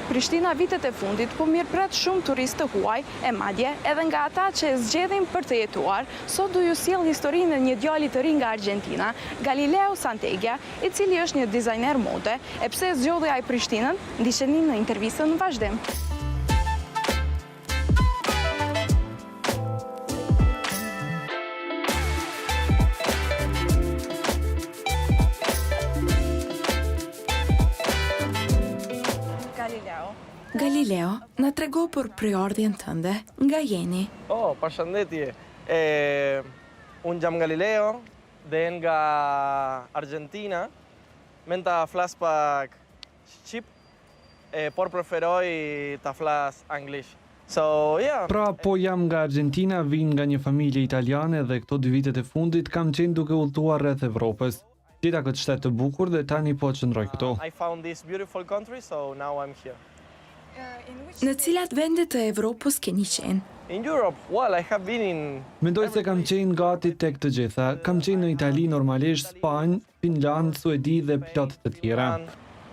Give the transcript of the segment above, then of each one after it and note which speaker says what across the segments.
Speaker 1: Prishtina vitet e fundit po mirëpret shumë turistë të huaj e madje edhe nga ata që e zgjedhin për të jetuar. Sot do ju sjell historinë e një djali të ri nga Argentina, Galileo Santeggia, i cili është një dizajner mode. E pse zgjodhi ai Prishtinën? Ndiqeni në intervistën në vazhdim. Galileo, na trego për prejardhjen tënde, nga jeni?
Speaker 2: Përshëndetje. Unë jam Galileo, dhe nga Argentina, menta flas pak shqip, por preferoj ta flas anglisht.
Speaker 3: Pra, po jam nga Argentina, vin nga një familje italiane dhe këto 2 vitet e fundit kam qenë duke udhëtuar rreth Evropës. Gjeta këtë shtet të bukur dhe tani po qëndroj këtu.
Speaker 2: I found this beautiful country, so now I'm here.
Speaker 1: Në cilat vende të Evropës keni qenë?
Speaker 2: In Europe, well, I have been in...
Speaker 3: Mendoj se kam qenë gati tek të gjitha. Kam qenë në Itali normalisht, Spanjë, Finland, Suedi dhe plot të tjera.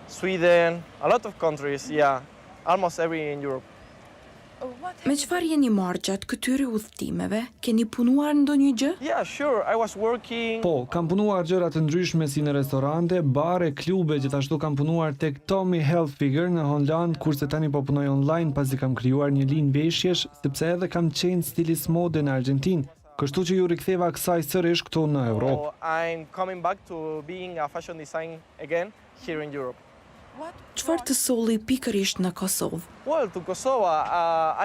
Speaker 2: Sweden, a lot of countries, yeah. Almost every in Europe.
Speaker 1: Me çfarë jeni marrë gjatë këtyre udhëtimeve? Keni punuar ndonjë gjë?
Speaker 2: Yeah, sure. I was working...
Speaker 3: Po, kam punuar gjëra të ndryshme si në restorante, bare, klube, gjithashtu kam punuar tek Tommy Hilfiger në Holland, kurse tani po punoj online pasi kam krijuar një linjë veshjesh, sepse edhe kam qenë stilist mode në Argentinë, kështu që ju riktheva kësaj sërish këtu në Europë.
Speaker 2: I'm coming back to being a fashion design again here in Europe.
Speaker 1: Çfarë të solli pikërisht në Kosovë?
Speaker 2: Well, to Kosova,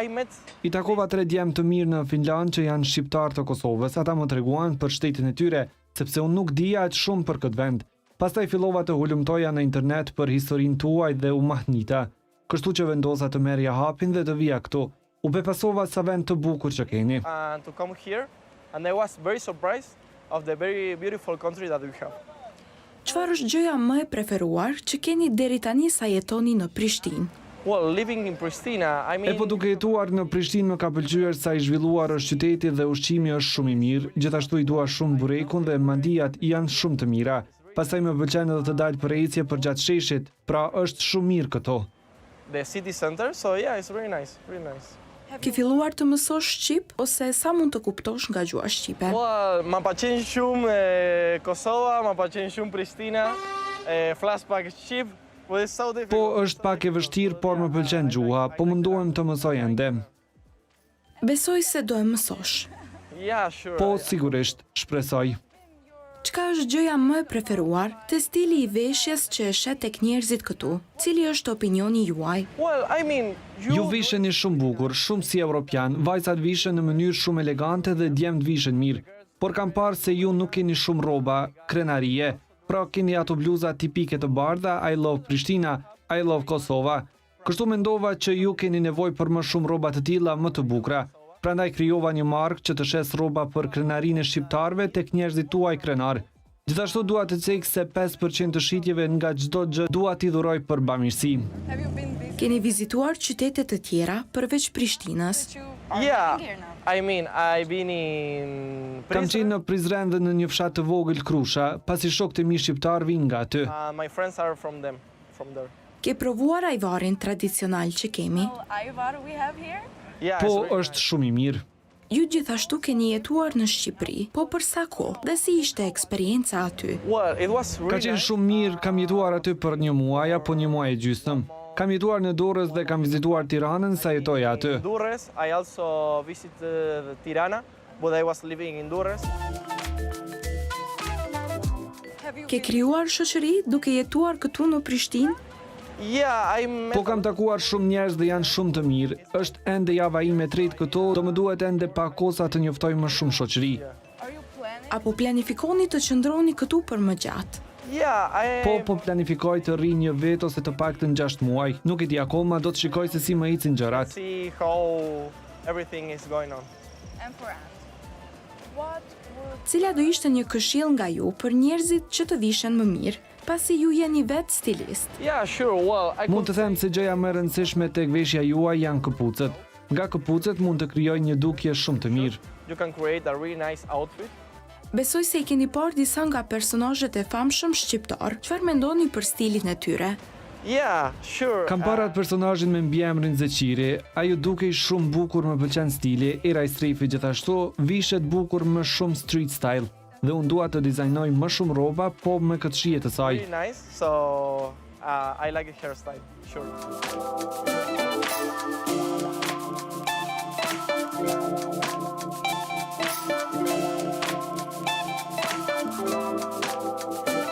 Speaker 2: I met...
Speaker 3: I takova 3 djemë të mirë në Finland që janë shqiptar të Kosovës. Ata më treguan për shtetin e tyre, sepse unë nuk dija aq shumë për këtë vend. Pastaj fillova të hulumtoja në internet për historinë tuaj dhe u mahnita. Kështu që vendosa të merrja hapin dhe të vija këtu. U befasova sa vend të bukur që keni.
Speaker 2: To come here, and I was very surprised of the very beautiful country that we have.
Speaker 1: Çfarë është gjëja më e preferuar që keni deri tani sa jetoni në Prishtinë?
Speaker 2: Well, living in Pristina, I mean...
Speaker 3: Po duke jetuar në Prishtinë më ka pëlqyer sa i zhvilluar është qyteti dhe ushqimi është shumë i mirë. Gjithashtu i dua shumë burekun dhe mandijat janë shumë të mira. Pastaj më pëlqen edhe të dal për ecje përgjatë sheshit, pra është shumë mirë këto.
Speaker 2: The city center, so yeah, it's very nice, very nice.
Speaker 1: Ke filluar të mësosh shqip ose sa mund të kuptosh nga gjuha shqipe?
Speaker 2: Well, ma pëlqen shumë Kosova, ma pëlqen shumë Prishtina, flas pak shqip.
Speaker 3: Po është pak e vështirë, por më pëlqen gjuha, po mundohem të mësoj ende.
Speaker 1: Besoj se do e mësosh.
Speaker 2: Yeah, sure.
Speaker 3: Po sigurisht, shpresoj.
Speaker 1: Çka është gjëja më e preferuar te stili i veshjes që e shet tek njerëzit këtu? Cili është opinioni juaj?
Speaker 2: Well, I mean,
Speaker 3: Ju visheni shumë bukur, shumë si evropian, vajzat vishen në mënyrë shumë elegante dhe djemtë vishen mirë. Por kam parë se ju nuk keni shumë rroba, krenarie, pra keni ato bluza tipike të bardha, I love Prishtina, I love Kosova. Kështu mendova që ju keni nevojë për më shumë rroba të tilla më të bukura. Prandaj krijova një markë që të shes rroba për krenarinë e shqiptarëve tek njerëzit tuaj krenar. Gjithashtu dua të cek se 5% të shitjeve nga çdo gjë dua t'i dhuroj për bamirësi.
Speaker 1: Keni vizituar qytete të tjera përveç Prishtinës?
Speaker 2: Yeah, I mean, I've been in
Speaker 3: Kam
Speaker 2: Prizren.
Speaker 3: qenë në Prizren dhe në një fshat të vogël Krusha, pasi shokët e mi shqiptar vinë nga aty.
Speaker 2: My friends are from there.
Speaker 1: Ke provuar ajvarin tradicional që kemi?
Speaker 2: Yeah,
Speaker 3: Po
Speaker 2: it's very
Speaker 3: është shumë i mirë.
Speaker 1: Ju gjithashtu keni jetuar në Shqipëri, po për sa kohë dhe si ishte eksperienca aty?
Speaker 2: nice. Well, it was
Speaker 3: Ka
Speaker 2: really
Speaker 3: qenë
Speaker 2: nice.
Speaker 3: shumë mirë, kam jetuar aty për 1 muaj apo 1 muaj e gjysmë. Kam jetuar në Durrës dhe kam vizituar Tiranën sa jetoj aty.
Speaker 2: Durrës, I also visited Tirana, but I was living in Durrës.
Speaker 1: Ke krijuar shoqëri duke jetuar këtu në Prishtinë?
Speaker 2: Yeah, I met...
Speaker 3: Po kam takuar shumë njerëz dhe janë shumë të mirë. Është ende java ime e tretë këtu, do më duhet ende pak kohë sa të njoftoj më shumë shoqëri.
Speaker 1: Apo planifikoni të qëndroni këtu për më gjatë?
Speaker 2: Yeah,
Speaker 3: Po planifikoj të rri 1 vit ose të paktën 6 muaj. Nuk e di akoma, do të shikoj se si më ecin gjërat.
Speaker 2: see how everything is going on.
Speaker 1: Cila do ishte një këshill nga ju për njerëzit që të vishen më mirë, pasi ju jeni vetë stilist?
Speaker 2: Yeah, sure. Well, I
Speaker 3: Mund të them se gjëja më e rëndësishme tek veshja juaj janë këpucët. Nga këpucët mund të krijoj një dukje shumë të mirë.
Speaker 2: You can create a really nice outfit.
Speaker 1: Besoj se I keni parë disa nga personazhet e famshëm shqiptar. Çfarë mendoni për stilin e tyre?
Speaker 2: Yeah, sure.
Speaker 3: Kam parat personazhin me mbiemrin Zeqiri, ajo dukej shumë bukur, më pëlqen stili, era i strefi gjithashtu, vishet bukur më shumë street style. Dhe unë dua të dizajnoj më shumë rroba, po me këtë shije të saj.
Speaker 2: Really nice, so I like the hairstyle, sure.